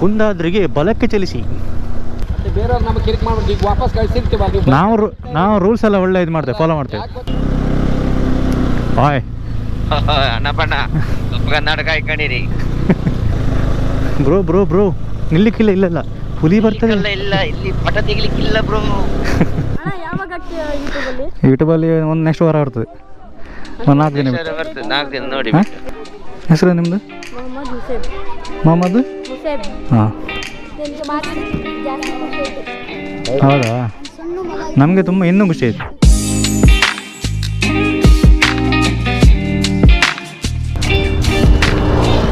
ಕುಂದಾದ್ರಿಗೆ ಬಲಕ್ಕೆ ಚಲಿಸಿ. ಬೇರೆಯವ್ರು ನಮಗೆ ಕಿರಿಕ್ ಮಾಡ್ಬಿಟ್ಟು ಈಗ ವಾಪಸ್ ಕಳಿಸಿರ್ತೀವಿ. ನಾವು ರೂಲ್ಸ್ ಎಲ್ಲ ಒಳ್ಳೆ ಇದು ಮಾಡ್ತೇವೆ, ಫಾಲೋ ಮಾಡ್ತೇವೆ. ಹಾಯ್ ಅಣ್ಣಪ್ಪಣ್ಣ ಕರ್ನಾಟಕ ಇಟ್ಕೊಂಡಿರಿ ಬ್ರೋ ಬ್ರೋ ಬ್ರೋ ನಿಲ್ಲಿಕ್ಕಿಲ್ಲ. ಇಲ್ಲ ಹುಲಿ ಬರ್ತದೆ. ಇಲ್ಲ ಇಲ್ಲಿ ಪಟ ತೆಗಿಲಿಕ್ಕಿಲ್ಲ ಬ್ರೋ. ಯೂಟ್ಯೂಬಲ್ಲಿ ಒಂದು ನೆಕ್ಸ್ಟ್ ವಾರ ಬರ್ತದೆ, ಒಂದು 4 ದಿನ ಬರ್ತದೆ. 4 ದಿನ ನೋಡಿ. ಹೆಸರು ನಿಮ್ಮದು? ಮೊಹಮ್ಮದ್. ಹಾಂ ಹೌದಾ? ನಮಗೆ ತುಂಬ ಇನ್ನೂ ಖುಷಿ ಆಯಿತು.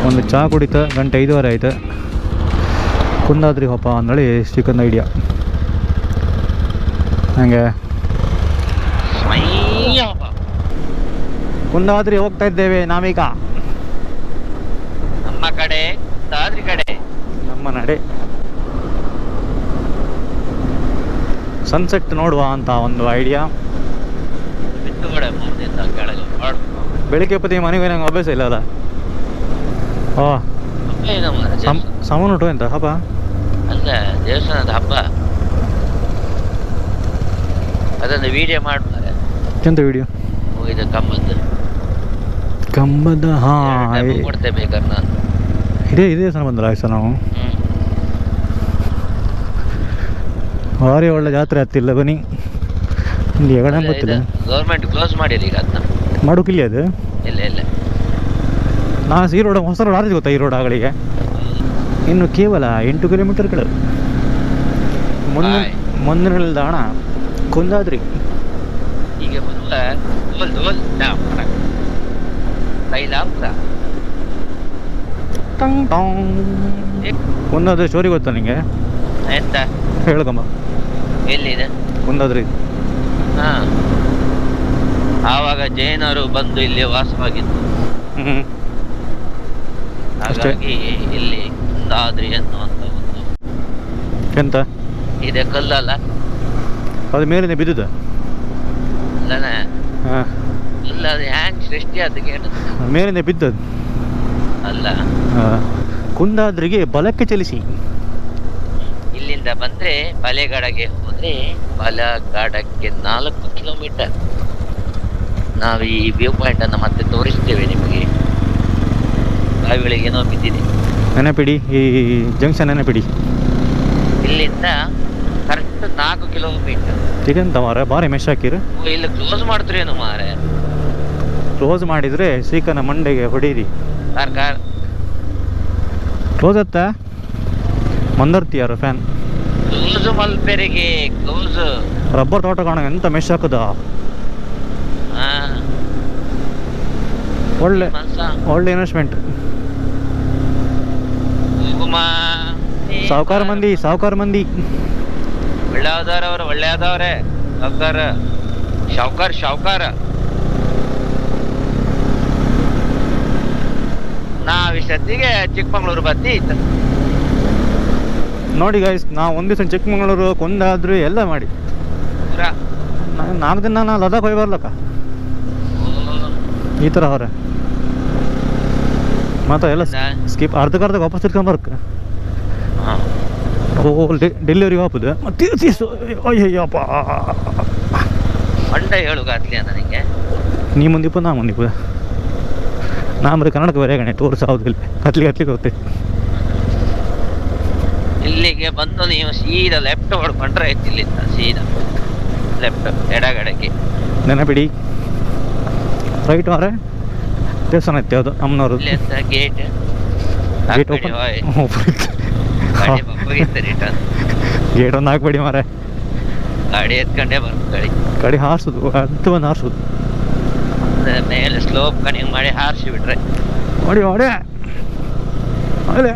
ಒಂದು ಚಹಾ ಕುಡಿತ ಗಂಟೆ 5:15 ಆಯ್ತು. ಕುಂದಾದ್ರಿ ಹೋಪ ಅಂದೇಳಿ ಚಿಕನ್ ಐಡಿಯಾ. ಹಂಗೆ ಕುಂದಾದ್ರಿ ಹೋಗ್ತಾ ಇದ್ದೇವೆ ನಾವೀಗ. ನಮ್ಮ ಕಡೆ ಕುಂದಾದ್ರಿ ಕಡೆ ನಮ್ಮ ನಡೆ. ಸನ್ಸೆಟ್ ನೋಡುವ ಅಂತ ಒಂದು ಐಡಿಯಾ. ಬೆಳಿಗ್ಗೆ ಪತಿ ಮನೆಗೆ ನಂಗೆ ಅಭ್ಯಾಸ ಇಲ್ಲ ಅಲ್ಲ. ಸಾಮಾನು ಉಂಟು ಎಂತ ಹಬ್ಬ ಅಲ್ಲ, ದೇವಸ್ಥಾನದ ಹಬ್ಬ. ಅದೊಂದು ವಿಡಿಯೋ ಮಾಡ್ತಾರೆ. ಎಂತ ವಿಡಿಯೋ? ಇದು ಕಂಬದ ಹಾಂ ಕೊಡ್ತೇ ಬೇಕಾದ್ರೆ ನಾನು ಇದೇ ಸಲ ಬಂದಲ್ಲ ಆಯ್ತು ನಾವು. ಭಾರಿ ಒಳ್ಳೆ ಜಾತ್ರೆ ಆಗ್ತಿಲ್ಲ ಬನ್ನಿ. ಇಲ್ಲಿ ಎಗಡ ಗೊತ್ತಿಲ್ಲ. ಗೌರ್ಮೆಂಟ್ ಕ್ಲೋಸ್ ಮಾಡಿರಿ ಈಗ ಅದನ್ನ. ಮಾಡೋಕ್ಕಿಲ್ಲ ಅದು. ಇಲ್ಲ ನಾನು ಈ ರೋಡ್ ಹೊಸ ರೋಡ್ ಆರಿಸಿ ಗೊತ್ತಾ? ಈ ರೋಡ್ ಆಗಳಿಗೆ ಇನ್ನು ಕೇವಲ 8 ಕಿಲೋಮೀಟರ್ಗಳು. ಮುಂದಿನ ನಿಲ್ದಾಣ ಕುಂದಾದ್ರಿ. ಈಗ ಕುಂದಾದ್ರಿ ಸ್ಟೋರಿ ಗೊತ್ತಾ ನಿಂಗೆ? ಎಂತ ಹೇಳ್ಕಂಬ. ಎಲ್ಲಿದೆ ಕುಂದಾದ್ರಿ? ಹಾಂ, ಆವಾಗ ಜೈನರು ಬಂದು ಇಲ್ಲಿ ವಾಸವಾಗಿತ್ತು. ಹಾಗಾಗಿ ಇಲ್ಲಿ ಕುಂದಾದ್ರಿ ಅನ್ನುವಂಥ ಒಂದು ಎಂತ ಇದೆ, ಕಲ್ಲಲ್ಲ ಅದು ಮೇಲಿನ ಬಿದ್ದುದ? ಅಲ್ಲನೇ ಹಾಂ, ಅಲ್ಲ, ಅದು ಹ್ಯಾಂಗ್ ಸೃಷ್ಟಿ ಅದು ಕೇಳಿದ ಮೇಲಿನ ಬಿದ್ದದ್ದು ಅಲ್ಲ. ಕುಂದಾದ್ರಿಗೆ ಬಲಕ್ಕೆ ಚಲಿಸಿ. ಇಲ್ಲಿಂದ ಬಂದ್ರೆ ಬಲೆಗಾಡಗೆ ಹೋದ್ರೆ ಬಲಗಾಡಕ್ಕೆ 4 ಕಿಲೋಮೀಟರ್. ನಾವು ಈ ವ್ಯೂ ಪಾಯಿಂಟ್ ಅನ್ನು ಮತ್ತೆ ತೋರಿಸ್ತೇವೆ ನಿಮಗೆ. ಬಾವಿಗಳಿಗೆ ಏನೋ ಬಿದ್ದಿದೆ, ನೆನಪಿಡಿ. ಈ ಜಂಕ್ಷನ್ ನೆನಪಿಡಿ. ಇಲ್ಲಿಂದ ಕರೆಕ್ಟ್ 4 ಕಿಲೋಮೀಟರ್. ಇದೆಂತ ಮಾರ ಭಾರಿ ಮೆಶ್ ಹಾಕಿರು. ಇಲ್ಲಿ ಕ್ಲೋಸ್ ಮಾಡ್ತೀರೇನು ಮಾರೆ? ಕ್ಲೋಸ್ ಮಾಡಿದ್ರೆ ಸೀಕನ ಮಂಡೆಗೆ ಹೊಡೀರಿ. ಕಾರ್ ಕ್ಲೋಸ್ ಅತ್ತ ಮಂದರ್ತಿಯಾರ ಫ್ಯಾನ್ ಕ್ಲೋಸ್ ಮಲ್ಪೆರಿಗೆ ಕ್ಲೋಸ್. ರಬ್ಬರ್ ತೋಟ ಕಾಣ ಎಂತ ಮೆಶ್ ಹಾಕದ. ಒಳ್ಳೆ ಇನ್ವೆಸ್ಟ್ಮೆಂಟ್. ಸಾವುಕಾರ ಮಂದಿ ಒಳ್ಳೆಯದವ್ರೆ ಒಳ್ಳೆಯದವ್ರೆ. ಶಾವ್ಕಾರ ನಾವಿಷ್ಟೊತ್ತಿಗೆ ಚಿಕ್ಕಮಂಗ್ಳೂರು ಬತ್ತಿ ಇತ್ತು ನೋಡಿ ಗೈಸ್. ನಾವು ಒಂದು ದಿವಸ ಚಿಕ್ಕಮಂಗ್ಳೂರು ಕುಂದಾದ್ರಿ ಎಲ್ಲ ಮಾಡಿ 4 ದಿನ ನಾ ಲದಾಖ್ ಹೋಗಿ ಬರ್ಲಕ್ಕ. ಈ ಥರ ಅವ್ರೆ ಮತ್ತೆ ಎಲ್ಲ ಸ್ಕಿಪ್ ಅರ್ಧಕ್ಕೆ ವಾಪಸ್ ತಿರ್ಕೊಂಬರ್ಕ. ಡೆಲಿವರಿಗೆ ವಾಪದು ಮತ್ತೆ ಅಯ್ಯಪ್ಪ ಮಂಡ ಹೇಳುಗಾತ್ಲಿ ನನಗೆ. ನೀ ಮುಂದಿಪ್ಪ ನಾ ಮುಂದಿಪ್ಪ. ನಾ ಬರೀ ಕನ್ನಡಕ್ಕೆ ಬೇರೆ ಗಣೆ ತೋರಿಸ ಹೌದಿಲ್ಲ. ಕತ್ಲಿಗೆ ಹೋಗ್ತೈತಿ. ಇಲ್ಲಿಗೆ ಬಂದು ನೀವು ಸೀದಾ ಲೆಫ್ಟ್ ಹೊಡ್ಕೊಂಡ್ರೆ ಆಯ್ತು. ಇಲ್ಲಿಂದ ಸೀದಾ ಲೆಫ್ಟ್ ಎಡಗಡೆಗೆ ನೆನಪಿಡಿ. ರೈಟ್ ಮಾರೆ ದೇವಸ್ಥಾನ ಐತೆ ಯಾವುದು ಅಮ್ಮನವರು. Gate open. ಗೇಟ್ ಒಂದು ಹಾಕ್ಬೇಡಿ ಮಾರೆ. ಗಾಡಿ ಎತ್ಕೊಂಡೇ ಬರ್ಬೇಕು. ಗಾಡಿ ಹಾರಿಸೋದು ಅದು ಒಂದು ಹಾರಿಸೋದು ಮೇಲೆ ಸ್ಲೋಪ್ ಕಣಿಂಗ್ ಮಾಡಿ ಹಾರಿಸಿ ಬಿಟ್ರೆ ನೋಡಿ ಅದೇ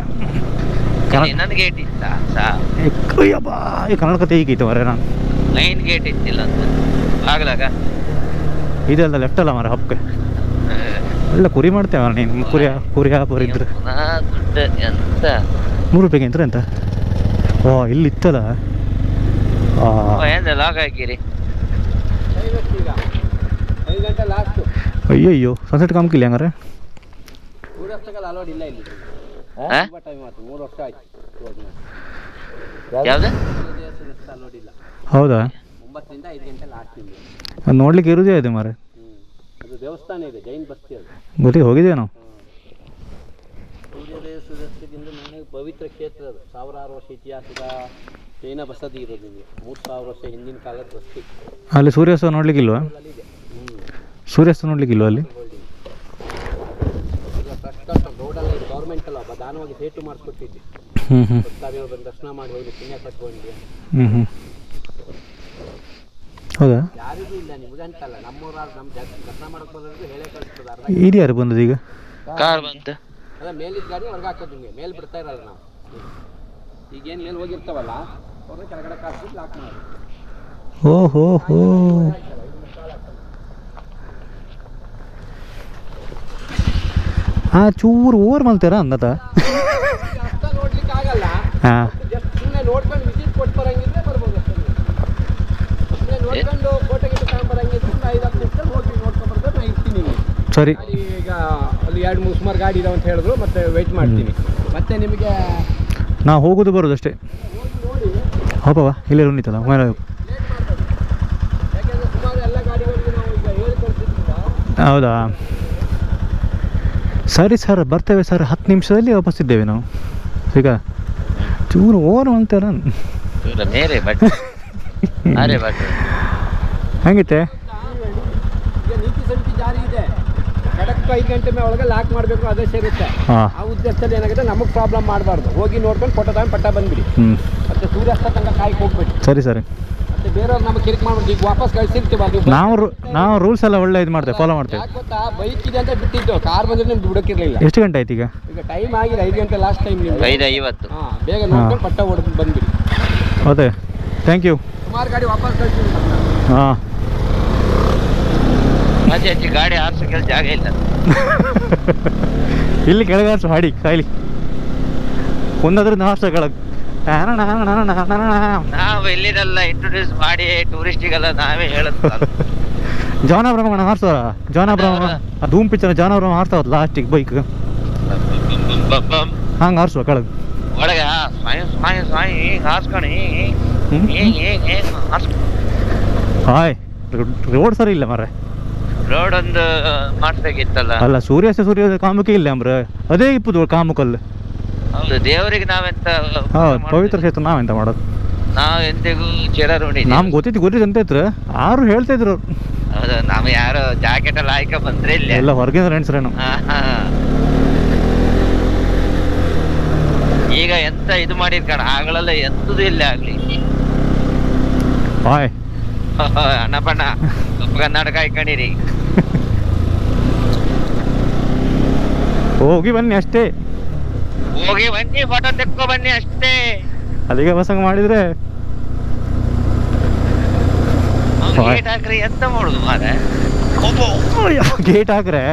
ಇನ್ನೊಂದು ಗೇಟ್ ಇತ್ತ ಅಯ್ಯಪ್ಪ. ಈ ಕನ್ನಡ ಕತೆ ಹೀಗಿತ್ತು ಮಾರೆ. ನಾನು ಮೈನ್ ಗೇಟ್ ಇತ್ತಿಲ್ಲ ಅಂತ ಆಗ್ಲಾಗ ಇದೆಲ್ಲ ಲೆಫ್ಟ್ ಅಲ್ಲ ಮಾರ ಹಬ್ಬಕ್ಕೆ ಎಲ್ಲ ಕುರಿ ಮಾಡ್ತೇವ. ನೀನು ಕುರಿ ಹಾಪುರ ಇದ್ರೆ ದುಡ್ಡು ಎಂತ 3 ರೂಪಾಯಿಗೆ ಇಂತ್ರ ಎಂತ. ಇಲ್ಲಿ ಇತ್ತಲ್ಲ ಲಾಗ್ ಹಾಕಿರಿ. ಅಯ್ಯಯ್ಯೋ ಸನ್ಸೆಟ್ ಕಾಮ್ಕಿಲ್ಲ ಹಂಗಾರೆ. ತುಂಬ ಟೈಮ್ ಆಯ್ತು, 3 ವರ್ಷ ಆಯ್ತು ಯಾವ್ದು ನೋಡಿಲ್ಲ. ಹೌದಾ? 9 ರಿಂದ 5 ಗಂಟೆ ಲಾಸ್ಟ್ ನಿಮಗೆ. ಅದು ನೋಡ್ಲಿಕ್ಕೆ ಇರೋದೇ ಇದೆ ಮಾರೆ. ಅದು ದೇವಸ್ಥಾನ ಇದೆ, ಜೈನ್ ಬಸ್ತಿ ಅದು. ಗೊತ್ತಿಗೆ ಹೋಗಿದ್ದೇವೆ ನಾವು. ಸೂರ್ಯೋದಯ ಸೂರ್ಯಾಸ್ತಕ್ಕಿಂತ ನನಗೆ ಪವಿತ್ರ ಕ್ಷೇತ್ರ ಅದು. ಸಾವಿರಾರು ವರ್ಷ ಇತಿಹಾಸದ ಜೈನ ಬಸದಿ ಇರೋದು ಇಲ್ಲಿ. 3000 ವರ್ಷ ಹಿಂದಿನ ಕಾಲದ ಬಸ್ತಿ. ಅಲ್ಲಿ ಸೂರ್ಯಾಸ್ತ ನೋಡ್ಲಿಕ್ಕಿಲ್ವಾ? ಅಲ್ಲಿದೆ. ಸೂರ್ಯಾಸ್ತ ನೋಡ್ಲಿಕ್ಕಿಲ್ವಾ ಅಲ್ಲಿ? ಈಗ ಫಸ್ಟ್ ರೋಡಲ್ಲ ಇದು ಗೌರ್ಮೆಂಟ್ ಅಲ್ಲ, ದಾನವಾಗಿ ಸೇಟು ಮಾಡಿಸ್ಕೊಟ್ಟಿದ್ದೆ. ಭಕ್ತಾದಿಗಳು ಬಂದು ದರ್ಶನ ಮಾಡಿ ಹೋಗಿ ಪುಣ್ಯ ಕಟ್ಕೊಂಡು. ಹೌದಾ? ಯಾರಿಗೂ ಇಲ್ಲ, ನಿಮ್ಗಂತಲ್ಲ, ನಮ್ಮೂರಾರು ನಮ್ಮ ದರ್ಶನ ಮಾಡಕ್ಕೆ ಬರೋದು ಹೇಳೇ ಕಳಿಸ್ತದೆ. ಇದು ಯಾರು ಬಂದದ್ದು ಈಗ? ಕಾರ್ ಬಂತು. ಅದ ಮೇಲಿದ್ದ ಗಾಡಿ ಹೊರಗೆ ಹಾಕೋದು, ನಿಮಗೆ ಮೇಲೆ ಬಿಡ್ತಾ ಇರಲ್ಲ ನಾವು. ಈಗೇನು ಮೇಲೆ ಹೋಗಿರ್ತಾವಲ್ಲ ಅವ್ರನ್ನ ಕೆಳಗಡೆ ಕಾಸ್ಬಿಟ್ಟು ಲಾಕ್ ಮಾಡಿ. ಓಹೋ ಹೋ. ಚೂರು ಓವರ್ ಮಾಡ್ತಾರ ಅನ್ನತ. ಅಷ್ಟ ನೋಡ್ಲಿಕ್ಕೆ ಆಗಲ್ಲ. ಹಾಂ, ಜಸ್ಟ್ ಸುಮ್ಮನೆ ನೋಡ್ಕೊಂಡು ವಿಸಿಟ್ ಕೊಟ್ಟು ಬರಂಗಿದ್ರೆ ಬರ್ಬೋದು ಅಷ್ಟೇ. ಸುಮ್ಮನೆ ನೋಡ್ಕೊಂಡು ಫೋಟೋ ಗಿಟ್ಟು ತಗೊಂಬರಂಗಿದ್ರೆ ಒಂದು 5-10 ನಿಮಿಷದಲ್ಲಿ ಹೋಗಿ ನೋಡ್ಕೊಂಡು ಬರ್ತಾರೆ. ನಾನು ಇರ್ತೀನಿ ಇಲ್ಲಿ. ಸರಿ. ಗಾಡಿ ಈಗ ಅಲ್ಲಿ 2-3 ಸುಮಾರು ಗಾಡಿ ಇದಾವೆ ಅಂತ ಹೇಳಿದ್ರು, ಮತ್ತೆ ವೆಯ್ಟ್ ಮಾಡ್ತೀನಿ. ಮತ್ತೆ ನಿಮಗೆ ನಾವು ಹೋಗೋದು ಬರೋದು ಅಷ್ಟೇ. ಹೋಗಿ ನೋಡಿ ಹೋಪವ ಇಲ್ಲೇ ಉಂಡಿತಲ್ಲ ಮೇಲೆ. ಲೇಟ್ ಮಾಡಬಾರ್ದು, ಯಾಕೆಂದರೆ ಸುಮಾರು ಎಲ್ಲ ಗಾಡಿಗಳಿಗೆ ನಾವು ಈಗ ಹೇಳಿ ಕಳಿಸಿದ್ರಿಂದ. ಹೌದಾ? ಸರಿ ಸರ್, ಬರ್ತೇವೆ ಸರ್. 10 ನಿಮಿಷದಲ್ಲಿ ವಾಪಸ್ ಇದ್ದೇವೆ ನಾವು. ಈಗ ಚೂರು ಓವರ್ ಮಾಡ್ತಾರ. ಮೇರೆ ಬಟ್ ಅರೆ ಬಟ್ ಹೆಂಗಿತ್ತೆ? ಈಗ ನೀತಿ ಸಂಹಿತೆ ಜಾರಿ ಇದೆ. ಕಡಕ್ 5 ಗಂಟೆ ಮೇಲೆ ಒಳಗೆ ಲಾಕ್ ಮಾಡಬೇಕು, ಆದೇಶ ಇರುತ್ತೆ. ಹಾಂ, ಆ ಉದ್ದೇಶದಲ್ಲಿ ಏನಾಗುತ್ತೆ, ನಮಗೆ ಪ್ರಾಬ್ಲಮ್ ಮಾಡಬಾರ್ದು. ಹೋಗಿ ನೋಡ್ಕೊಂಡು ಫೋಟೋ ತಗೊಂಡು ಪಟ್ಟ ಬಂದ್ಬಿಡಿ. ಮತ್ತೆ ಸೂರ್ಯಾಸ್ತ ತನಕ ಕಾಯ್ಕೆ ಹೋಗ್ಬೇಡಿ. ಸರಿ ಸರಿ. ಮತ್ತೆ ಬೇರೆಯವ್ರು ನಮಗೆ ಕಿರಿಕ್ ಮಾಡ್ಬಿಟ್ಟು ಈಗ ವಾಪಸ್ ಕಳಿಸಿರ್ತೀವಿ. ಅದು ನಾವು ರೂಲ್ಸ್ ಎಲ್ಲ ಒಳ್ಳೆ ಇದು ಮಾಡ್ತೇವೆ, ಫಾಲೋ ಮಾಡ್ತೇವೆ. ಯಾಕೆ ಗೊತ್ತಾ, ಬೈಕ್ ಇದೆ ಅಂತ ಬಿಟ್ಟಿದ್ದು, ಕಾರ್ ಬಂದ್ರೆ ನಿಮ್ಗೆ ಬಿಡೋಕ್ಕಿರಲಿಲ್ಲ. ಎಷ್ಟು ಗಂಟೆ ಆಯ್ತು ಈಗ? ಈಗ ಟೈಮ್ ಆಗಿದೆ 5 ಗಂಟೆ ಲಾಸ್ಟ್ ಟೈಮ್. ನಿಮ್ಗೆ 5:50. ಹಾಂ, ಬೇಗ ನೋಡ್ಕೊಂಡು ಪಟ್ಟ ಹೊಡೆದು ಬಂದ್ಬಿಡಿ. ಹೌದೇ? Thank you. ಸುಮಾರು ಗಾಡಿ ವಾಪಸ್ ಕಳಿಸ್ತೀವಿ. ಹಾಂ, ಆಚೆ ಆಚೆ ಗಾಡಿ ಆರ್ಸೋಕೆ ಜಾಗ ಇಲ್ಲ. ಇಲ್ಲಿ ಕೆಳಗಾರ್ಸು ಹಾಡಿ ಕಾಯ್ಲಿ ಒಂದಾದ್ರೂ ನಾಷ್ಟ ಕೆಳಗೆ. ನಾವು ಇಲ್ಲಿದೆಲ್ಲ ಇಂಟ್ರೊಡ್ಯೂಸ್ ಮಾಡಿ ಟೂರಿಸ್ಟಿಗೆಲ್ಲ ನಾವೇ ಹೇಳುತ್ತ. ಜಾನ ಬ್ರಹ್ಮಣ ಹಾರ್ಸೋರ. ಜಾನ ಬ್ರಹ್ಮ ಧೂಮ್ ಪಿಕ್ಚರ್ ಜಾನ ಬ್ರಹ್ಮ ಹಾರ್ತಾವತ್ ಲಾಸ್ಟಿಗೆ ಬೈಕ್ ಹಂಗೆ ಹಾರ್ಸುವ ಕೆಳಗೆ ಒಳಗೆ ಸ್ವಾಯಿ ಹಿಂಗೆ ಹಾರ್ಸ್ಕೊಂಡು ಹಾಯ್. ರೋಡ್ ಸರಿ ಇಲ್ಲ ಮರ. ರೋಡ್ ಒಂದು ಮಾಡ್ಬೇಕಿತ್ತಲ್ಲ. ಅಲ್ಲ, ಸೂರ್ಯೋದಯ ಕಾಮುಕೆ ಇಲ್ಲ ಅಂಬ್ರ, ಅದೇ ಇಪ್ಪದು ಕಾಮುಕಲ್ಲಿ. ಹೌದು, ದೇವರಿಗೆ ನಾವೆಂತ ಹೌದು, ಪವಿತ್ರ ಕ್ಷೇತ್ರ ನಾವೆಂತ ಮಾಡೋದು? ನಾವು ಎಂದಿಗೂ ಚಿರಋಣಿ. ನಮ್ಗೆ ಗೊತ್ತಿತ್ತು ಅಂತ ಇದ್ರು, ಯಾರು ಹೇಳ್ತಾ ಇದ್ರು. ಹೌದು, ನಾವು ಯಾರು ಜಾಕೆಟ್ ಎಲ್ಲ ಆಯ್ಕೆ ಬಂದ್ರೆ ಇಲ್ಲ, ಎಲ್ಲ ಹೊರಗಿನ ಫ್ರೆಂಡ್ಸ್ರೇನು. ಈಗ ಎಂತ ಇದು ಮಾಡಿರ್ಕಣ ಆಗಲೆಲ್ಲ ಎಂತದು ಇಲ್ಲ ಆಗ್ಲಿ. ಹಾಯ್ ಅಣ್ಣ ಬಣ್ಣ ಕಪ್ಪು ಕನ್ನಡಕ ಹಾಕೊಂಡಿರಿ. ಹೋಗಿ ಬನ್ನಿ ಅಷ್ಟೇ. ಹೋಗಿ ಬನ್ನಿ, ಫೋಟೋ ತೆಕ್ಕೊ ಬನ್ನಿ ಅಷ್ಟೇ. ಅಲ್ಲಿಗೆ ಬಸಂಗ ಮಾಡಿದ್ರೆ ಗೇಟ್ ಹಾಕ್ರಿ, ಎಂತ ಮಾಡುದು ಮಾರೆ? ಗೇಟ್ ಹಾಕ್ರೆ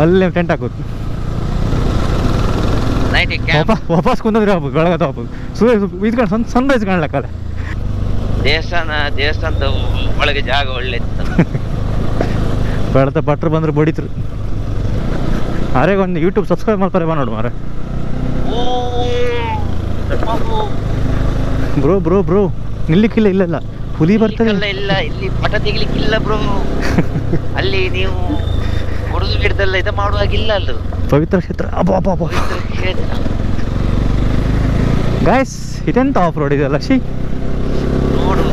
ಅಲ್ಲೇ ಟೆಂಟ್ ಹಾಕೋದು. ನೈಟ್ ವಾಪಸ್ ಕುಂದ್ರೆ ಬೆಳಗ್ಗೆ ಸೂರ್ಯ ಇದ್ಕೊಂಡು ಸನ್ರೈಸ್ ಕಾಣ್ಲಕ್ಕಲ್ಲ. ದೇವಸ್ಥಾನದ ಒಳಗೆ ಜಾಗ ಒಳ್ಳೆ ಬೆಳತ ಭಟ್ರು ಬಂದ್ರೆ ಬಡಿತ್ರು. ಅರೆಗೆ ಒಂದು ಯೂಟ್ಯೂಬ್ ಸಬ್ಸ್ಕ್ರೈಬ್ ಮಾಡ್ತಾರೆ ಬಾ ನೋಡು ಮಾರೆ. ಬ್ರೋ ನಿಲ್ಲಿಕ್ಕಿಲ್ಲ. ಇಲ್ಲ ಹುಲಿ ಬರ್ತದೆ. ಇಲ್ಲ ಇಲ್ಲಿ ಪಟ ತೆಗಿಲಿಕ್ಕಿಲ್ಲ ಬ್ರೋ. ಅಲ್ಲಿ ನೀವು ಹೊಡೆದು ಬಿಡ್ದಲ್ಲ ಇದು ಮಾಡುವಾಗಿಲ್ಲ. ಅಲ್ಲ ಪವಿತ್ರ ಕ್ಷೇತ್ರ. ಪವಿತ್ರ ಕ್ಷೇತ್ರ ಗಾಯ್ಸ್, ಇದೆಂತ ಆಫ್ ರೋಡ್ ಇದೆಯಲ್ಲ. ಶಿ ನೋಡು,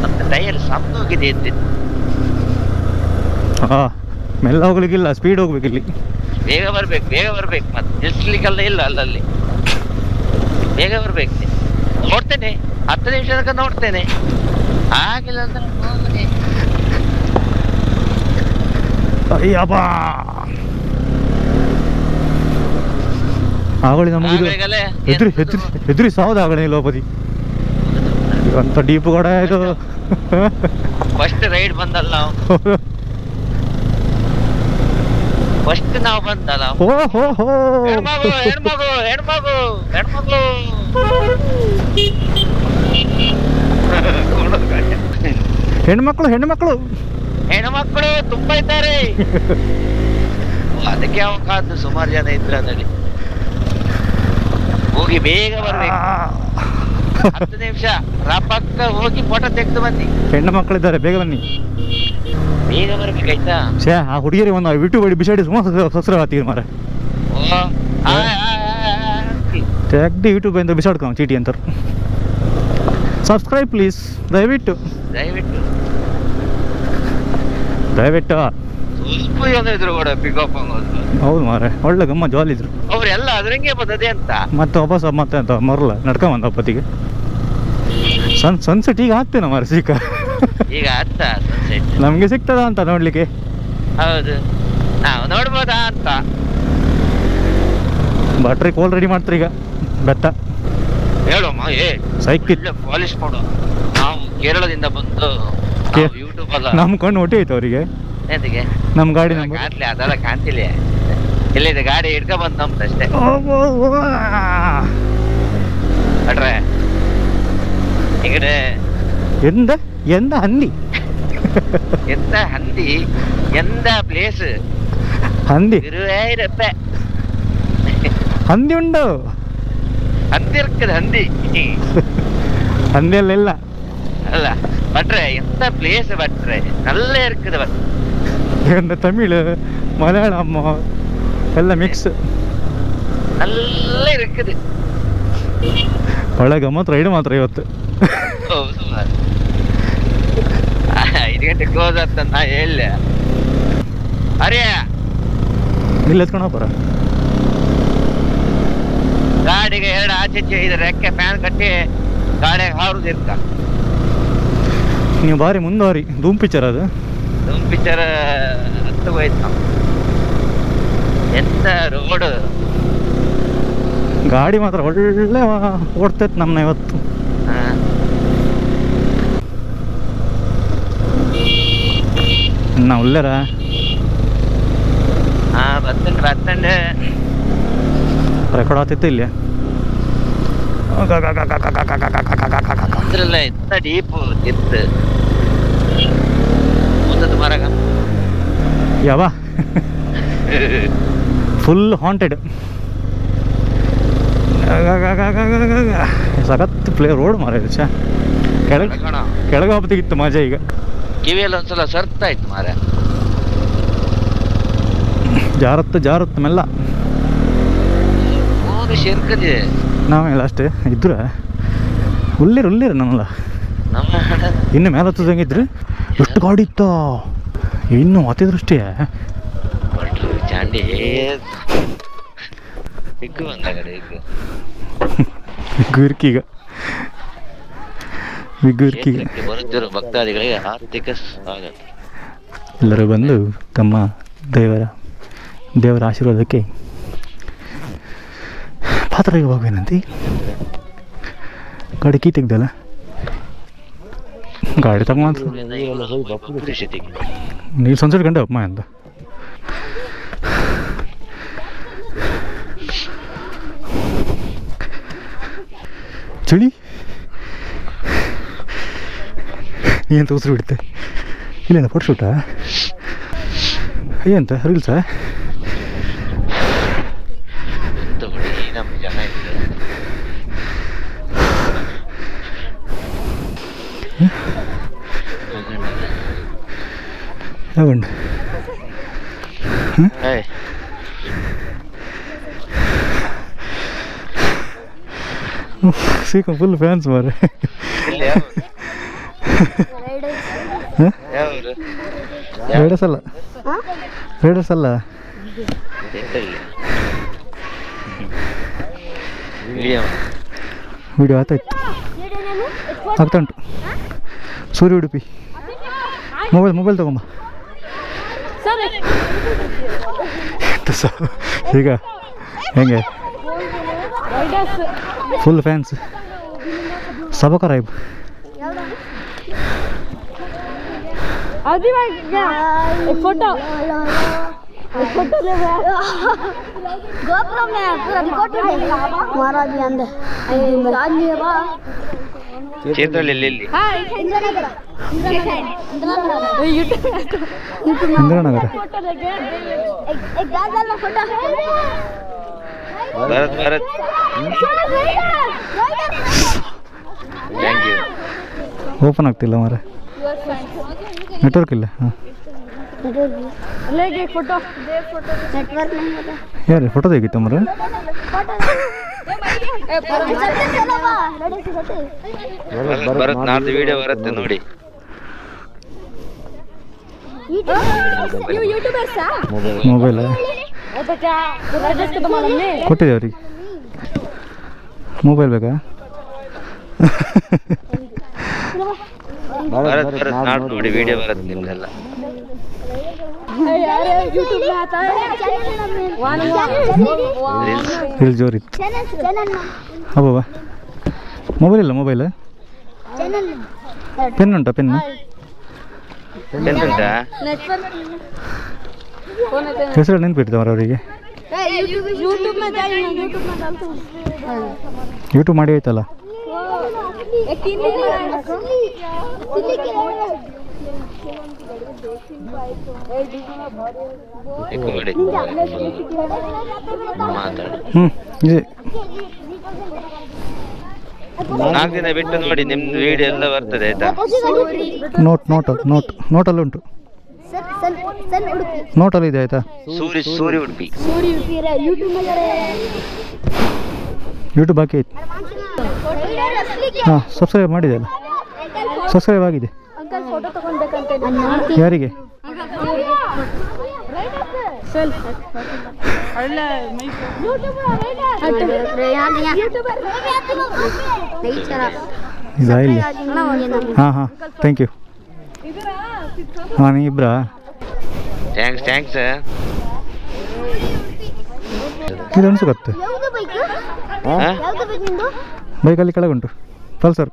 ಮತ್ತೆ ಟೈರ್ ಸಣ್ಣೋಗಿದೆ ಅಂತ. ಹಾಂ, ಮೆಲ್ಲ ಹೋಗ್ಲಿಕ್ಕಿಲ್ಲ, ಸ್ಪೀಡ್ ಹೋಗ್ಬೇಕು. ಇಲ್ಲಿ ಬೇಗ ಬರ್ಬೇಕು ಮತ್ತೆ ನಿಲ್ಸ್ಲಿಕ್ಕೆಲ್ಲ ಇಲ್ಲ. ಅಲ್ಲಲ್ಲಿ ಬೇಗ ಬರ್ಬೇಕು. ನೋಡ್ತೇನೆ 10 ನಿಮಿಷ ತನಕ ನೋಡ್ತೇನೆ, ಆಗಿಲ್ಲ ಅಂದ್ರೆ ಹೋಗ್ತೇನೆ. ಅಯ್ಯಪ್ಪ, ಆಗಳಿ ನಮಗೆ ಹೆದ್ರಿ ಸಾವ್ದು ಆಗಳಿ ಲೋಪದಿ ಅಂತ ಡೀಪ್ ಕೂಡ ಇದು. ಫಸ್ಟ್ ರೈಡ್ ಬಂದಲ್ಲ ನಾವು. ಫಸ್ಟ್ ನಾವು ಬಂದಲ್ಲ. ಹೆಣ್ಮಕ್ಳು ತುಂಬಾ ಇದ್ದಾರೆ. ಅದಕ್ಕೆ ಅವಕಾಶ ಸುಮಾರು ಜನ ಇದ್ರು ಅದರಲ್ಲಿ. ಹೋಗಿ ಬೇಗ ಬರ್ಬೇಕು. 10 ನಿಮಿಷ ರಪಕ್ಕ ಹೋಗಿ ಫೋಟೋ ತೆಗೆದು ಬನ್ನಿ. ಹೆಣ್ಣು ಮಕ್ಕಳಿದ್ದಾರೆ, ಬೇಗ ಬನ್ನಿ. ಬೇಗ ಬರ್ಬೇಕಾಯ್ತಾ? ಛೇ, ಆ ಹುಡುಗಿಯರಿಗೆ ಒಂದು ಯೂಟ್ಯೂಬ್ ಬಡಿ ಬಿಸಾಡಿ ಸುಮಾರು ಸಸ್ರ ಹಾಕ್ತೀವಿ ಮಾರ. ತೆಗ್ದು ಯೂಟ್ಯೂಬ್ ಅಂತ ಬಿಸಾಡ್ಕೊಂಡು ಚೀಟಿ ಅಂತಾರೆ. ಸಬ್ಸ್ಕ್ರೈಬ್ ಪ್ಲೀಸ್, ದಯವಿಟ್ಟು ದಯವಿಟ್ಟು ದಯವಿಟ್ಟು. ಸ್ವಲ್ಪ ಏನಿದ್ರು ಕೂಡ ಪಿಕಪ್ ಆಗೋದು. ಹೌದು ಮಾರೆ, ಒಳ್ಳೆ ಗಮ್ಮ ಜಾಲಿ ಇದ್ರು ಅವ್ರೆಲ್ಲ ಅದ್ರಂಗೆ ಬಂದದೆ ಅಂತ. ಮತ್ತೆ ವಾಪಸ್ ಮತ್ತೆ ಅಂತ ಮರಲ್ಲ ನಡ್ಕೊಂಬಂದ ಹಬ್ಬತ್ತಿಗೆ. ಸನ್ಸೆಟ್ ಈಗ ಆಗ್ತೇನೆ ಮಾರೆ ಸಿಕ್ಕ. ಈಗ ಆಗ್ತಾ ಸನ್ಸೆಟ್ ನಮ್ಗೆ ಸಿಗ್ತದ ಅಂತ ನೋಡ್ಲಿಕ್ಕೆ? ಹೌದು, ನಾವು ನೋಡ್ಬೋದಾ ಅಂತ. ಬ್ಯಾಟ್ರಿ ಕೋಲ್ ರೆಡಿ ಮಾಡ್ತಾರೆ ಈಗ. ಬೆತ್ತ ಹೇಳಮ್ಮ, ಸೈಕಿಲ್ ಪಾಲಿಶ್ ಮಾಡು. ನಾವು ಕೇರಳದಿಂದ ಬಂದು ಯೂಟ್ಯೂಬ್ ಅಲ್ಲ ನಮ್ ಕಣ್ಣು ಒಟ್ಟಿ ಆಯ್ತು ಅವರಿಗೆ. ಎಂತಿಗೆ ನಮ್ ಗಾಡಿ ನಂಬರ್ ಕಾಣ್ಲಿ, ಅದೆಲ್ಲ ಕಾಣ್ತಿಲ್ಲ. ಇಲ್ಲಿದೆ ಗಾಡಿ ಹಿಡ್ಕೊ ಬಂದ್ ನಮ್ದಷ್ಟೇ. ಅಟ್ರೆ ಈಗಡೆ ಎಂದ ಹಂದಿ ಎಂತ ಹಂದಿ, ಎಂತ ಪ್ಲೇಸ್ ಹಂದಿ ಗುರುವಾಯೂರಪ್ಪ. ಹಂದಿ ಉಂಡು, ಹಂದಿ ಇರ್ತದೆ ಹಂದಿ. ಹಂದಿ ಅಲ್ಲೆಲ್ಲ ಅಲ್ಲ ಬಟ್ರೆ, ಎಂತ ಪ್ಲೇಸ್ ಬಟ್ರೆ, ನಲ್ಲ ಇರ್ತದೆ. ಎಂದ ತಮಿಳು ಮಲಯಾಳಂ ಎಲ್ಲ ಮಿಕ್ಸ್, ನಲ್ಲ ಇರ್ತದೆ. ಒಳ್ಳೆ ಗಮ್ಮತ್ ರೈಡ್ ಮಾತ್ರ ಇವತ್ತು. ಹೌದು, 5 ಗಂಟೆ ಕ್ಲೋಸ್ ಆಗ್ತ ನಾ ಹೇಳ. ಅರೇ ಇಲ್ಲಿ ಎತ್ಕೊಂಡು ಬರ. ಗಾಡಿಗೆ 2 ಆಚೆ ಇದು ರೆಕ್ಕೆ ಫ್ಯಾನ್ ಕಟ್ಟಿ ಗಾಡಿಗೆ ಹಾರುದಿರ್ತ. ನೀವು ಬಾರಿ ಮುಂದುವರಿ. ಧೂಮ್ ಪಿಕ್ಚರ್ ಅದು. ಧೂಮ್ ಪಿಕ್ಚರ್ ಹತ್ತು ಹೋಯ್ತು. ಎಂತ ರೋಡ್, ಗಾಡಿ ಮಾತ್ರ ಒಳ್ಳೆ ಓಡ್ತೈತೆ ನಮ್ಮನ್ನ ಇವತ್ತು. ನಾ ಒಳ್ಳೆರ ಬರ್ತಂಡೆ ರೆಕಾರ್ಡ್ ಆಗ್ತಿತ್ತು ಇಲ್ಲಿ. ಅದ್ರಲ್ಲ ಎಂತ ಡೀಪ್ ಇತ್ತು ಮುಂದದ ಮರಗ. ಯಾವ ಫುಲ್ ಹಾಂಟೆಡ್. ಸಖತ್ ಪ್ಲೇ ರೋಡ್ ಮಾರ. ಕೆಳಗೆ ಹೋಗ್ತಿತ್ತು ಮಜಾ. ಈಗ ಕಿವಿಯಲ್ಲಿ ಒಂದ್ಸಲ ಸರ್ತಾ ಇತ್ತು ಮಾರ. ಜಾರತ್ತು ಮೆಲ್ಲ. ಹೋಗಿ ಸೇರ್ಕದೆ ನಾವೆಲ್ಲ ಅಷ್ಟೇ ಇದ್ರ ಉಲ್ಲಿರ ನನ್ನಲ್ಲ. ನಮ್ಮ ಇನ್ನು ಮೇಲೆ ಹತ್ತದಂಗಿದ್ರು ಎಷ್ಟು ಗಾಡಿ ಇತ್ತ. ಇನ್ನು ಹತ್ತಿದ್ರಷ್ಟೇ ಚಾಂಡಿ ಹಿಗ್ಗು ಬಂದಾಗಡೆ ಗುರ್ಕೀಗ ಬರುತ್ತಿರುವ ಭಕ್ತಾದಿಗಳಿಗೆ ಆರ್ಥಿಕ ಸ್ವಾಗತ. ಎಲ್ಲರೂ ಬಂದು ತಮ್ಮ ದೇವರ ಆಶೀರ್ವಾದಕ್ಕೆ ಪಾತ್ರೆಗೆ ಹೋಗ್ಬೇನಂತಿ. ಗಾಡಿ ಕೀ ತೆಗ್ದಲ್ಲ, ಗಾಡಿ ತಗೊಂಡ್ರು ನೀವು ಸನ್ಸೆಟ್ ಗಂಟೆ ಅಪ್ಪ ಅಂತ. ಚಳಿ ಏನು ತೋರಿಸ್ರು ಬಿಡುತ್ತೆ. ಇಲ್ಲೇನ ಫೋಟೋ ಶೂಟಾ ಅಯ್ಯಂತ ರೀಲ್ಸಾ? ನಮ್ಮ ಜನ ಇತ್ತು. ಯಾವಂಡ ಸೀಕ ಫುಲ್ ಫ್ಯಾನ್ಸ್ ಮಾರೆ. ರೈಡರ್ಸ್ ಅಲ್ಲ ವಿಡಿಯೋ ಆಗ್ತಾ ಉಂಟು. ಸೂರ್ಯ ಉಡುಪಿ ಮೊಬೈಲ್ ತಗೊಂಬ. ಈಗ ಹೆಂಗೆ ಫುಲ್ ಫ್ಯಾನ್ಸ್. ಸಬಕರಾಯ್ಬ್ फोटो ले GoPro में पूरा रिकॉर्ड हमारा भी अंदर आज ये बा ಚೇತ್ರದಲ್ಲಿ ಇಲ್ಲಿ इंद्रनगर इंद्रनगर फोटो लेके एक डाल photo Bharat Bharat thank you. Open ಆಗ್ತಿಲ್ಲ ಮಾರೆ, ನೆಟ್ವರ್ಕ್ ಇಲ್ಲ. ಹಾಂ ಫೋಟೋ ನೆಟ್ವರ್ಕ್ ಯಾರು ಫೋಟೋ ತೆಗಿತ್ತು ಮರ? ಭರತ್ ನಾಡ್ದು ವಿಡಿಯೋ ಬರುತ್ತೆ ನೋಡಿ. ಮೊಬೈಲ್ ಕೊಟ್ಟಿದೆ ಅವ್ರಿಗೆ. ಮೊಬೈಲ್ ಬೇಕಾ? ಭರತ್ ಭರತ್ ನಾಡ್ದು ನೋಡಿ ವಿಡಿಯೋ ಬರುತ್ತೆ ನಿಮ್ದೆಲ್ಲ. ಇಲ್ಲಿ ಜೋರಿತ್ತು. ಹಬ್ಬ ಮೊಬೈಲ್ ಇಲ್ಲ, ಮೊಬೈಲ್ ಪೆನ್ ಉಂಟಾ? ಪೆನ್ ಎಂತ ಹೆಸರು ನೆನ್ಪಿಡ್ತಾವ್ರ ಅವರಿಗೆ? ಯೂಟ್ಯೂಬ್ ಮಾಡಿ ಆಯ್ತಲ್ಲ. ಇದೆ 4 ದಿನ ಬಿಟ್ಟು ನೋಡಿ ನಿಮ್ದು ವಿಡಿಯೋ ಎಲ್ಲ ಬರ್ತದೆ ಆಯ್ತಾ. ನೋಟಲ್ಲಿ ಉಂಟು, ನೋಟಲ್ಲಿ ಇದೆ ಆಯ್ತಾ. ಸೂರಿ ಉಡುಪಿ ಯೂಟ್ಯೂಬ್ ಹಾಕಿ ಆಯ್ತು. ಹಾಂ ಸಬ್ಸ್ಕ್ರೈಬ್ ಮಾಡಿದೆ ಅಲ್ಲ, ಸಬ್ಸ್ಕ್ರೈಬ್ ಆಗಿದೆ. ಯಾರಿಗೆ? ಇದಾ ಇಲ್ಲಿ? ಹಾಂ ಹಾಂ ಥ್ಯಾಂಕ್ ಯು. ಹಾಂ ನೀವು ಇಬ್ಬರಾ? ಥ್ಯಾಂಕ್ಸ್. ಇದು ಅನ್ಸುತ್ತೆ. ಬೈಕಲ್ಲಿ ಕೆಳಗುಂಟು ಪಲ್ಸರ್.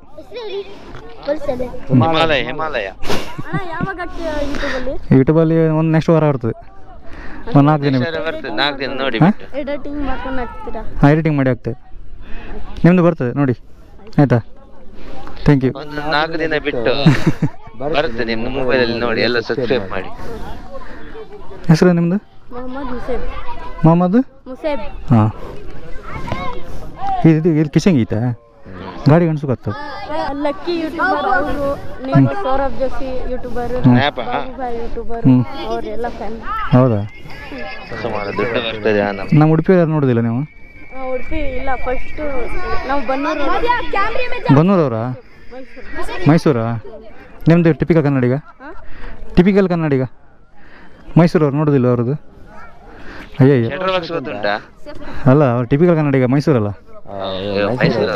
ಹಿಮಾಲಯ ಯೂಟ್ಯೂಬಲ್ಲಿ ಒಂದು ನೆಕ್ಸ್ಟ್ ವಾರ ಬರ್ತದೆ. ಒಂದು 4 ದಿನ ಬರ್ತದೆ. 4 ದಿನ ನೋಡಿ ಹಾಂ ಎಡಿಟಿಂಗ್ ಮಾಡಿ ಆಗ್ತದೆ. ನಿಮ್ಮದು ಬರ್ತದೆ ನೋಡಿ ಆಯಿತಾ. Thank you. ಒಂದು 4 ದಿನ ಬಿಟ್ಟು ಬರುತ್ತೆ ನಿಮ್ಮ ಮೊಬೈಲಲ್ಲಿ ನೋಡಿ. ಎಲ್ಲ ಸಬ್ಸ್ಕ್ರೈಬ್ ಮಾಡಿ. ಹೆಸರು ನಿಮ್ಮದು? ಮೊಹಮ್ಮದ್ ಹಾಂ. ಇದು ಕಿಶನ್ ಗೀತಾ ಗಾಡಿ ಅನ್ಸುತ್ತ. ಲಕ್ಕಿ ಯೂಟ್ಯೂಬರ್ ಅವರು, ನೀವು ಸೌರಭ್ ಜೋಶಿ ಯೂಟ್ಯೂಬರ್, ಯೂಟ್ಯೂಬರ್ ಅವರೆಲ್ಲ ಫ್ಯಾನ್. ಹೌದಾ? ಸುಮಾರು ದುಡ್ಡು ಬರ್ತದೆ. ನಮ್ಮ ಉಡುಪಿ ನೋಡೋದಿಲ್ಲ ನೀವು? ಉಡುಪಿ ಇಲ್ಲ, ಫಸ್ಟು ನಾವು ಬನ್ನೂರವರಾ? ಮೈಸೂರಾ? ನಿಮ್ಮದು ಟಿಪಿಕಲ್ ಕನ್ನಡಿಗ? ಟಿಪಿಕಲ್ ಕನ್ನಡಿಗ ಮೈಸೂರವ್ರು ನೋಡೋದಿಲ್ಲ ಅವ್ರದ್ದು? ಅಯ್ಯಯ್ಯ ಅಲ್ಲ, ಅವ್ರು ಟಿಪಿಕಲ್ ಕನ್ನಡಿಗ ಮೈಸೂರಲ್ಲ.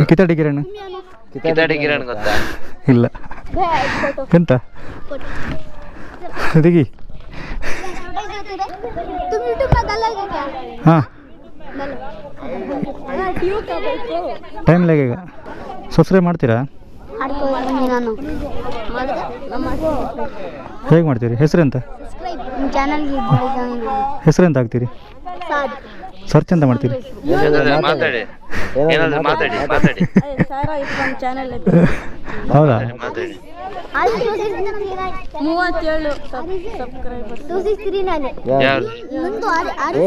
ಕಿತಾಡಿ ಕಿರಣ್ ಗೊತ್ತಾ? ಇಲ್ಲ. ಎಂತ ತೆಗಿ. ಹಾಂ ಟೈಮ್ ಲಾಗ್ ಈಗ. ಸಬ್ಸ್ಕ್ರೈಬ್ ಮಾಡ್ತೀರಾ? ಹೇಗೆ ಮಾಡ್ತೀರಿ? ಹೆಸರೆಂತ ಹೆಸರೆಂತ ಹಾಕ್ತೀರಿ? ಸರ್ಚ್ ಅಂತ ಮಾಡ್ತೀರಿ? ಹೌದಾ? 37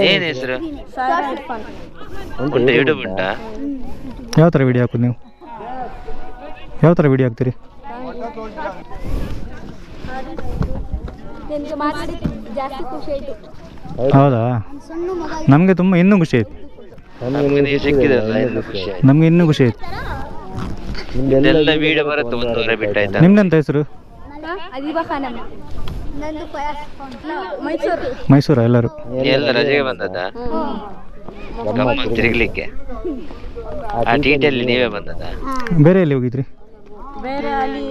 ಏನ್ ಹೆಸರು? ಯೂಟ್ಯೂಬ್ ಉಂಟಾ? ಯಾವ ಥರ ವಿಡಿಯೋ ಹಾಕೋದು ನೀವು? ಯಾವ ಥರ ವಿಡಿಯೋ ಹಾಕ್ತೀರಿ? ಹೌದಾ? ನಮಗೆ ತುಂಬ ಇನ್ನೂ ಖುಷಿ ಆಯ್ತು. ನಮಗೆ ಇನ್ನೂ ಖುಷಿ ಆಯ್ತು. ಎಲ್ಲ ವಿಡಿಯೋ ಬರುತ್ತೆ 1 ವಾರ ಬಿಟ್ಟು ಆಯ್ತಾ. ನಿಮ್ದೆಂತ ಹೆಸರು? ಮೈಸೂರಾ ಎಲ್ಲರೂ? ಎಲ್ಲ ರಜೆಗೆ ಬಂದದ ತಿರುಗ್ಲಿಕ್ಕೆ? ಆ ಟೀಟಲ್ಲಿ ನೀವೇ ಬಂದದ? ಬೇರೆ ಎಲ್ಲಿ ಹೋಗಿದ್ರಿ? ಬೇರೆ ಅಲ್ಲಿ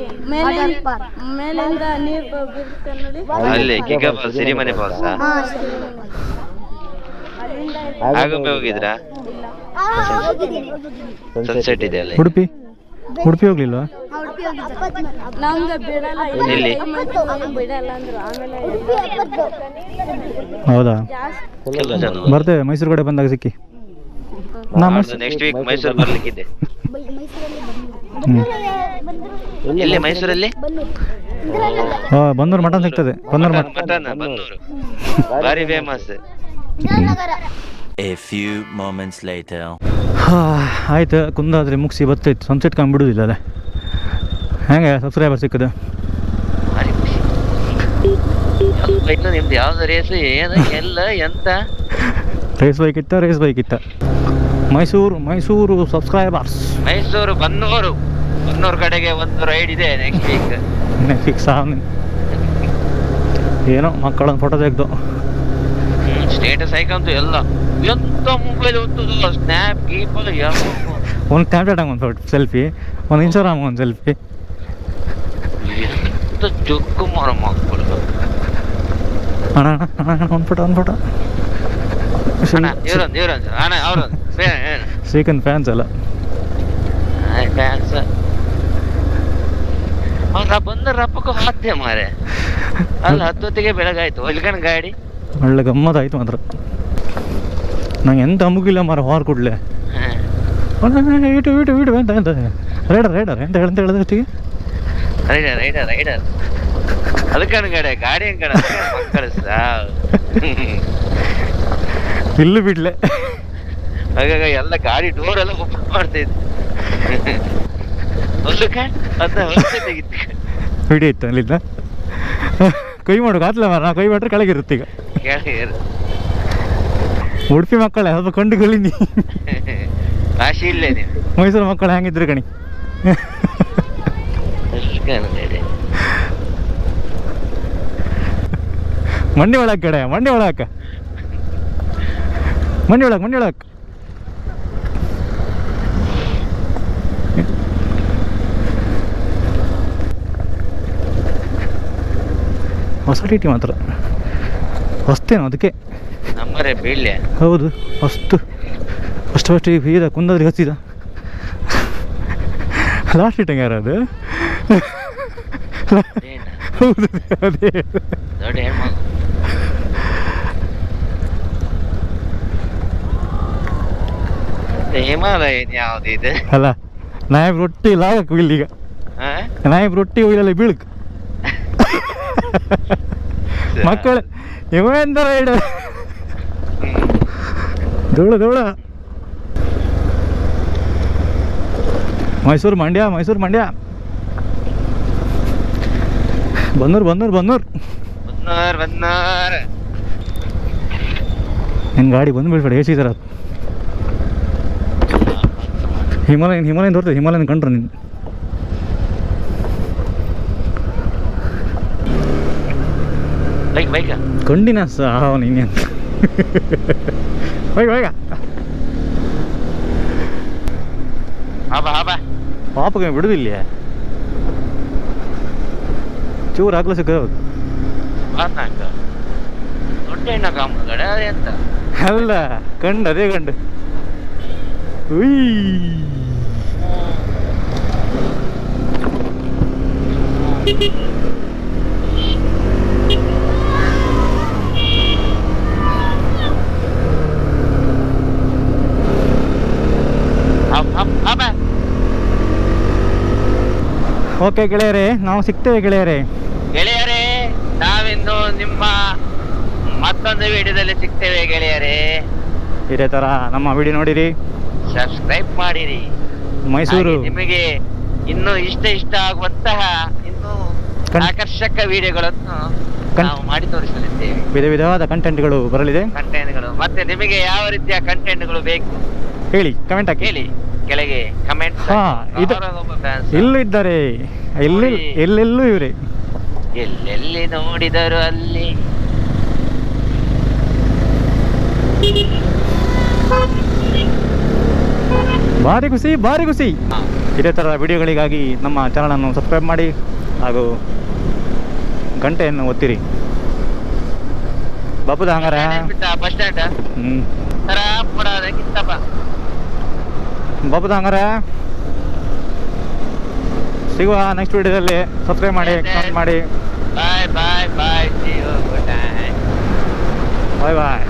ಮೇಲಿಂದ ನೀರು ಬೀರುತ್ತೆ ನೋಡಿ, ಅಲ್ಲಿ ಕಿಕ್ಕ ಫಾಲ್ಸ್, ಸಿರಿಮನೆ ಫಾಲ್ಸ್. ಆಗೊಮ್ಮೆ ಹೋಗಿದ್ರಾ? ಸನ್ಸೆಟ್ ಇದೆ ಅಲ್ಲ. ಉಡುಪಿ ಹೋಗ್ಲಿಲ್ವಾ? ನಮ್ಗೆ ಬಿಡಲ್ಲ, ಇಲ್ಲಿ ಬಿಡಲ್ಲ ಅಂದ್ರು. ಆಮೇಲೆ ಹೌದಾ? ಕೆಲವು ಜನ ಬರ್ತೇವೆ ಮೈಸೂರು ಕಡೆ ಬಂದಾಗ ಸಿಕ್ಕಿ. ನೆಕ್ಸ್ಟ್ ವೀಕ್ ಮೈಸೂರು ಬರ್ಲಿಕ್ಕಿದೆ. ಇಲ್ಲಿ ಮೈಸೂರಲ್ಲಿ ಬನ್ನೂರು ಮಟನ್ ಸಿಗ್ತದೆ. ಬನ್ನೂರು ಮಟನ್, ಬನ್ನೂರು ಭಾರಿ famous. A few moments later. ಆಯ್ತು, ಕುಂದಾದ್ರಿ ಮುಗಿಸಿ ಬರ್ತೈತೆ, ಸನ್ಸೆಟ್ ಕಂಬಿಡುವುದಿಲ್ಲ ಅಲ್ಲ. ಹೆಂಗೆ ಸಬ್ಸ್ಕ್ರೈಬರ್ ಸಿಕ್ಕದು? ಇನ್ನು ನಿಮ್ದು ಯಾವ್ದು ರೇಸ್ ಏನು ಎಲ್ಲ ಎಂತ ರೇಸ್ ಬೈಕ್ ಇತ್ತ ಮೈಸೂರು ಸಬ್ಸ್ಕ್ರೈಬರ್ಸ್. ಮೈಸೂರು ಬನ್ನೂರು ಕಡೆಗೆ ಒಂದು ರೈಡ್ ಇದೆ ನೆಕ್ಸ್ಟ್ ವೀಕ್. ಫಿಕ್ಸ್ ಏನೋ ಮಕ್ಕಳನ್ನ ಫೋಟೋ ತೆಗೆದು ಸ್ಟೇಟಸ್ ಹಾಕಂತು ಎಲ್ಲ ಎಂತ ಮೊಬೈಲ್ ಹೊತ್ತದು ಸ್ನ್ಯಾಪ್ ಗೀಪ್ ಒಂದು ಸ್ನ್ಯಾಪ್ಚಾಟ್ ಒಂದು ಫೋಟೋ ಸೆಲ್ಫಿ, ಒಂದು ಇನ್ಸ್ಟಾಗ್ರಾಮ್ ಒಂದು ಸೆಲ್ಫಿ. ಎಂತ ಜೊಕ್ಕು ಮಾರ ಮಕ್ಕಳು. ಅಣ್ಣ ಒಂದು ಫೋಟೋ ಇವ್ರೊಂದು ಅಣ್ಣ ಅವ್ರೊಂದು ಶ್ರೀಕಾಂತ್ ಫ್ಯಾನ್ಸ್ ಅಲ್ಲ ಫ್ಯಾನ್ಸ್. ಅವ್ರ ಬಂದ ರಪ್ಪಕ್ಕೂ ಹಾಕ್ತೆ ಮಾರೆ ಅಲ್ಲ. ಹತ್ತೊತ್ತಿಗೆ ಬೆಳಗಾಯ್ತು ಒಲ್ಗಣ ಗಾಡಿ ಒಳ್ಳೆ ಗಮ್ಮತ್ತಾಯ್ತು ಮಾತ್ರ. ನಂಗೆ ಎಂತ ಅಮುಗಿಲ್ಲ ಮಾರ ಹೊರ ಕೊಡ್ಲೆ ಇಟು ಎಂತ ರೈಡರ್ ಎಂತ ಹೇಳಿದಷ್ಟಿಗೆ ರೈಡರ್ ಅದಕ್ಕಣ ಗಾಡಿ ಅಂಕಣ ಮಕ್ಕಳು ಇಲ್ಲು ಬಿಡ್ಲೆ. ಹಾಗಾಗಿ ಎಲ್ಲ ಗಾಡಿ ಡೋರ್ ಎಲ್ಲ ಓಪನ್ ಮಾಡ್ತಿದ್ದೆ. ತೆಗಿತ್ತು ವಿಡಿಯೋ ಇತ್ತು ಅಲ್ಲಿಂದ ಕೈ ಮಾಡು ಕಾತ್ಲ ಮಾರ. ನಾ ಕೈ ಮಾಡ್ರೆ ಕೆಳಗಿರುತ್ತೆ. ಈಗ ಉಡುಪಿ ಮಕ್ಕಳೇ ಸ್ವಲ್ಪ ಕಂಡು ಕಲಿನಿ. ರಾಶಿ ಇಲ್ಲೇ ನೀವು ಮೈಸೂರು ಮಕ್ಕಳು ಹೆಂಗಿದ್ರು ಕಣಿ. ಮಂಡಿ ಒಳಗೆ ಕಡೆ ಮಂಡಿ ಒಳಗೆ ಹೊಸ ಟಿ ಟಿ ಮಾತ್ರ ಹೊಸ್ತೇನೋ ಅದಕ್ಕೆ ನಮ್ಮರೇ ಬೀಳ್ಯ. ಹೌದು ಫಸ್ಟ್ ಈಗ ಕುಂದಾದ್ರಿಗೆ ಹಚ್ಚಿದ ಲಾಸ್ಟ್ ಇಟ್ಟಂಗೆ ಯಾರದು. ಹೌದು ಅದೇ ದೊಡ್ಡ ಹೆಣ್ಮಗು. ಹಿಮಾಲಯ ಯಾವ್ದು ಇದೆ ಅಲ್ಲ. ನಾಯಬ್ ರೊಟ್ಟಿ ಲಾಗಕ್ಕೆ ಇಲ್ಲೀಗ. ನಾಯಬ್ ರೊಟ್ಟಿ ಒಯ್ಯಲ್ಲ ಬೀಳಕ್ ಮಕ್ಕಳು ಇವೆಂದ ರೈಡ್ ಧೂಳ ಮೈಸೂರು ಮಂಡ್ಯ ಬನ್ನೂರು ನಿನ್ನ ಗಾಡಿ ಬಂದು ಬಿಡ್ಬೇಡ ಹೇಸಿದಾರ. ಹಿಮಾಲಯನ್ ತೋರ್ತದೆ. ಹಿಮಾಲಯನ್ ಕಂಡ್ರೆ ನೀನು ಬೈಕ್ ಕಂಡಿನ ಸಾವ ನೀನು ಬೇಗ ಪಾಪಗೆ ಬಿಡುದಿಲ್ಲ. ಚೂರು ಹಾಕ್ಲು ಸಿಕ್ಕೋದು ದೊಡ್ಡ ಹೆಣ್ಣ ಕಾಮಗಡ ಎಂತ ಅಲ್ಲ ಅದೇ ಕಂಡು ಉಯ್ ಓಕೆ ಗೆಳೆಯರೇ, ನಾವು ಸಿಗ್ತೇವೆ ಗೆಳೆಯರೇ. ನಾವಿನ್ನು ನಿಮ್ಮ ಮತ್ತೊಂದು ವಿಡಿಯೋದಲ್ಲಿ ಸಿಗ್ತೇವೆ ಗೆಳೆಯರೇ. ಇದೇ ತರ ನಮ್ಮ ವಿಡಿಯೋ ನೋಡಿರಿ, ಸಬ್ಸ್ಕ್ರೈಬ್ ಮಾಡಿರಿ. ಮೈಸೂರು ನಿಮಗೆ ಇನ್ನು ಇಷ್ಟ ಆಗುವಂತಹ ಇನ್ನು ಆಕರ್ಷಕ ವಿಡಿಯೋಗಳನ್ನು ನಾವು ಮಾಡಿ ತೋರಿಸಲಿದ್ದೇವೆ. ವಿಧವಾದ ಕಂಟೆಂಟ್ಗಳು ಬರಲಿದೆ. ಕಂಟೆಂಟ್ಗಳು ಮತ್ತೆ ನಿಮಗೆ ಯಾವ ರೀತಿಯ ಕಂಟೆಂಟ್ಗಳು ಬೇಕು ಹೇಳಿ, ಕಮೆಂಟ್ ಹಾಕಿ ಹೇಳಿ ಕೆಳಗೆ ಕಮೆಂಟ್. ಇಲ್ಲೂ ಇದ್ದಾರೆ, ಎಲ್ಲೆಲ್ಲೂ ಇವರೇ, ಎಲ್ಲೆಲ್ಲಿ ನೋಡಿದರು ಅಲ್ಲಿ. ಭಾರಿ ಖುಷಿ. ಇದೇ ಥರ ವಿಡಿಯೋಗಳಿಗಾಗಿ ನಮ್ಮ ಚಾನಲನ್ನು ಸಬ್ಸ್ಕ್ರೈಬ್ ಮಾಡಿ ಹಾಗೂ ಗಂಟೆಯನ್ನು ಒತ್ತಿರಿ. ಬಾಪುದ ಹಂಗಾರ ಬಸ್ ಸ್ಟ್ಯಾಂಡ್ ಬಾಪುದ ಹಂಗಾರ ಸಿಗುವ ನೆಕ್ಸ್ಟ್ ವಿಡಿಯೋದಲ್ಲಿ. ಸಬ್ಸ್ಕ್ರೈಬ್ ಮಾಡಿ, ಕಮೆಂಟ್ ಮಾಡಿ. ಬಾಯ್. ಬಾಯ್.